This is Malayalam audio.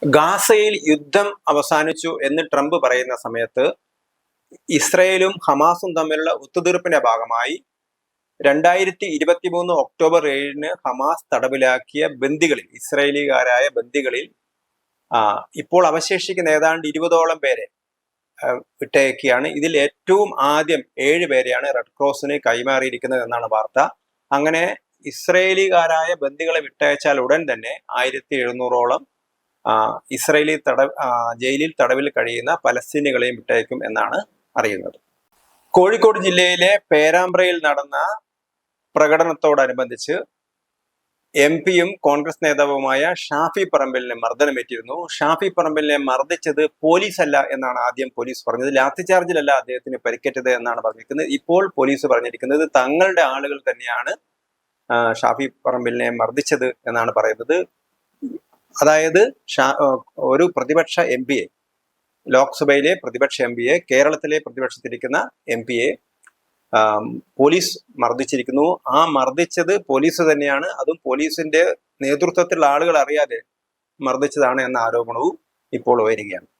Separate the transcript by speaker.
Speaker 1: ഗാസയിൽ യുദ്ധം അവസാനിച്ചു എന്ന് ട്രംപ് പറയുന്ന സമയത്ത് ഇസ്രയേലും ഹമാസും തമ്മിലുള്ള ഒത്തുതീർപ്പിന്റെ ഭാഗമായി 2023 ഒക്ടോബർ 7-ന് ഹമാസ് തടവിലാക്കിയ ബന്ദികളിൽ, ഇസ്രയേലികാരായ ബന്ദികളിൽ ഇപ്പോൾ അവശേഷിക്കുന്ന ഏതാണ്ട് 20ഓളം പേരെ വിട്ടയക്കുകയാണ്. ഇതിൽ ഏറ്റവും ആദ്യം 7 പേരെയാണ് റെഡ് ക്രോസിന് കൈമാറിയിരിക്കുന്നത് എന്നാണ് വാർത്ത. അങ്ങനെ ഇസ്രയേലികാരായ ബന്ദികളെ വിട്ടയച്ചാൽ ഉടൻ തന്നെ 1700ഓളം ഇസ്രയേലി ജയിലിൽ തടവിൽ കഴിയുന്ന പലസ്തീനികളെയും വിട്ടയക്കും എന്നാണ് അറിയുന്നത്. കോഴിക്കോട് ജില്ലയിലെ പേരാമ്പ്രയിൽ നടന്ന പ്രകടനത്തോടനുബന്ധിച്ച് MP-യും കോൺഗ്രസ് നേതാവുമായ ഷാഫി പറമ്പിലിനെ മർദ്ദനമേറ്റിരുന്നു. ഷാഫി പറമ്പിലിനെ മർദ്ദിച്ചത് പോലീസല്ല എന്നാണ് ആദ്യം പോലീസ് പറഞ്ഞത്. ലാത്തിചാർജിലല്ല അദ്ദേഹത്തിന് പരിക്കേറ്റത് എന്നാണ് പറഞ്ഞിരിക്കുന്നത്. ഇപ്പോൾ പോലീസ് പറഞ്ഞിരിക്കുന്നത് തങ്ങളുടെ ആളുകൾ തന്നെയാണ് ഷാഫി പറമ്പിലിനെ മർദ്ദിച്ചത് എന്നാണ് പറയുന്നത്. അതായത് ഒരു പ്രതിപക്ഷ MP-യെ, ലോക്സഭയിലെ പ്രതിപക്ഷ MP-യെ, കേരളത്തിലെ പ്രതിപക്ഷത്തിരിക്കുന്ന MP-യെ പോലീസ് മർദ്ദിച്ചിരിക്കുന്നു. ആ മർദ്ദിച്ചത് പോലീസ് തന്നെയാണ്. അതും പോലീസിന്റെ നേതൃത്വത്തിലുള്ള ആളുകൾ അറിയാതെ മർദ്ദിച്ചതാണ് എന്ന ആരോപണവും ഇപ്പോൾ ഉയരുകയാണ്.